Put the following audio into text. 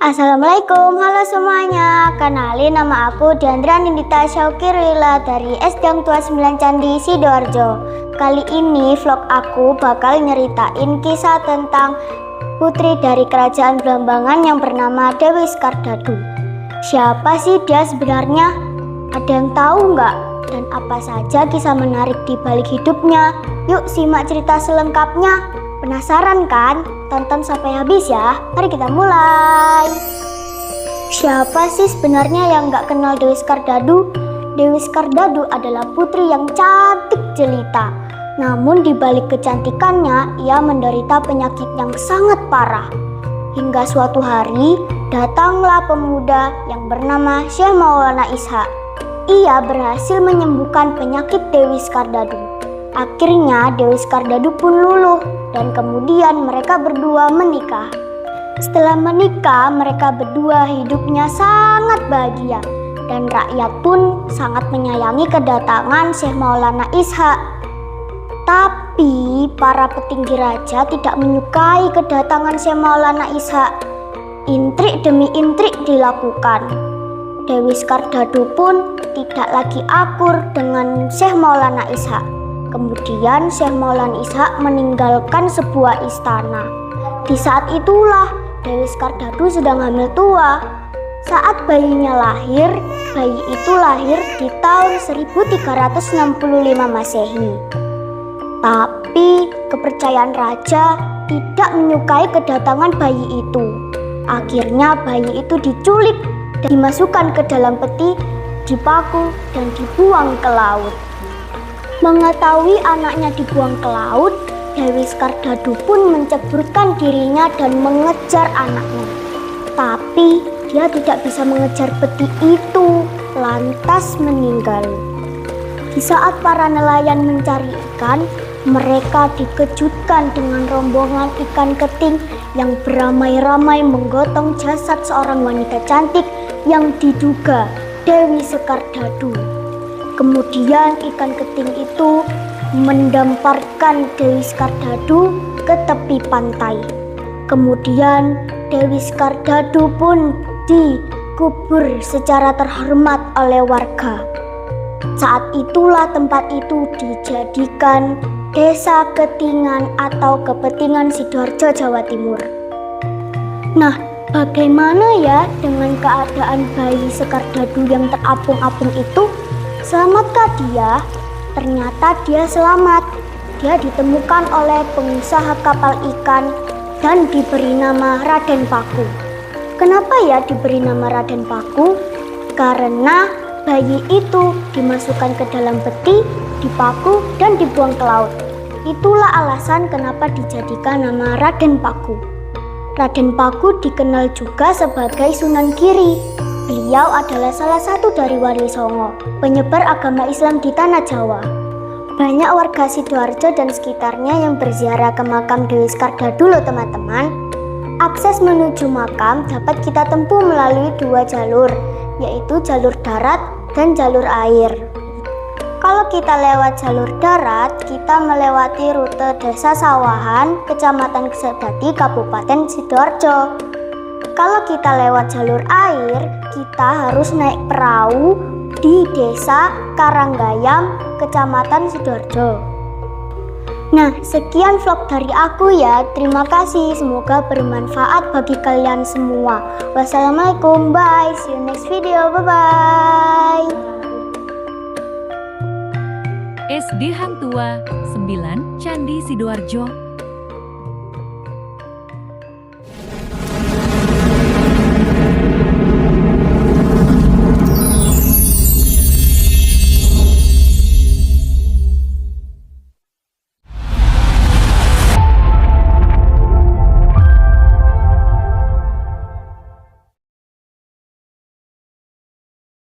Assalamualaikum, halo semuanya. Kenalin, nama aku Diandra Nindita Syaukirwila dari SD Yang Tua 9 Candi Sidoarjo. Kali ini vlog aku bakal nyeritain kisah tentang putri dari kerajaan Blambangan yang bernama Dewi Skardadu. Siapa sih dia sebenarnya? Ada yang tahu nggak? Dan apa saja kisah menarik di balik hidupnya? Yuk simak cerita selengkapnya. Penasaran kan? Tonton sampai habis ya. Mari kita mulai. Siapa sih sebenarnya yang nggak kenal Dewi Skardadu? Dewi Skardadu adalah putri yang cantik jelita. Namun di balik kecantikannya, ia menderita penyakit yang sangat parah. Hingga suatu hari, datanglah pemuda yang bernama Syekh Maulana Ishak. Ia berhasil menyembuhkan penyakit Dewi Skardadu. Akhirnya Dewi Skardadu pun luluh dan kemudian mereka berdua menikah. Setelah menikah, mereka berdua hidupnya sangat bahagia dan rakyat pun sangat menyayangi kedatangan Syekh Maulana Ishak. Tapi para petinggi raja tidak menyukai kedatangan Syekh Maulana Ishak. Intrik demi intrik dilakukan. Dewi Skardadu pun tidak lagi akur dengan Syekh Maulana Ishak. Kemudian Syekh Maulana Ishak meninggalkan sebuah istana. Di saat itulah Dewi Skardadu sedang hamil tua. Saat bayinya lahir, bayi itu lahir di tahun 1365 Masehi. Tapi kepercayaan raja tidak menyukai kedatangan bayi itu. Akhirnya bayi itu diculik dan dimasukkan ke dalam peti, dipaku dan dibuang ke laut. Mengetahui anaknya dibuang ke laut, Dewi Skardadu pun menceburkan dirinya dan mengejar anaknya. Tapi dia tidak bisa mengejar peti itu, lantas meninggal. Di saat para nelayan mencari ikan, mereka dikejutkan dengan rombongan ikan keting yang beramai-ramai menggotong jasad seorang wanita cantik yang diduga Dewi Skardadu. Kemudian ikan keting itu mendamparkan Dewi Skardadu ke tepi pantai. Kemudian Dewi Skardadu pun dikubur secara terhormat oleh warga. Saat itulah tempat itu dijadikan Desa Ketingan atau Kepetingan Sidoarjo, Jawa Timur. Nah, bagaimana ya dengan keadaan bayi Skardadu yang terapung-apung itu? Selamatkah dia? Ternyata dia selamat. Dia ditemukan oleh pengusaha kapal ikan dan diberi nama Raden Paku. Kenapa ya diberi nama Raden Paku? Karena bayi itu dimasukkan ke dalam peti, dipaku dan dibuang ke laut. Itulah alasan kenapa dijadikan nama Raden Paku. Raden Paku dikenal juga sebagai Sunan Giri. Beliau adalah salah satu dari Wali Songo, penyebar agama Islam di Tanah Jawa. Banyak warga Sidoarjo dan sekitarnya yang berziarah ke makam Dewi Skardadu loh teman-teman. Akses menuju makam dapat kita tempuh melalui dua jalur, yaitu jalur darat dan jalur air. Kalau kita lewat jalur darat, kita melewati rute Desa Sawahan, Kecamatan Sedati, Kabupaten Sidoarjo. Kalau kita lewat jalur air, kita harus naik perahu di Desa Karanggayam, Kecamatan Sidoarjo. Nah, sekian vlog dari aku ya. Terima kasih, semoga bermanfaat bagi kalian semua. Wassalamualaikum, bye. See you next video, bye-bye. SD Hang Tua 9 Candi Sidoarjo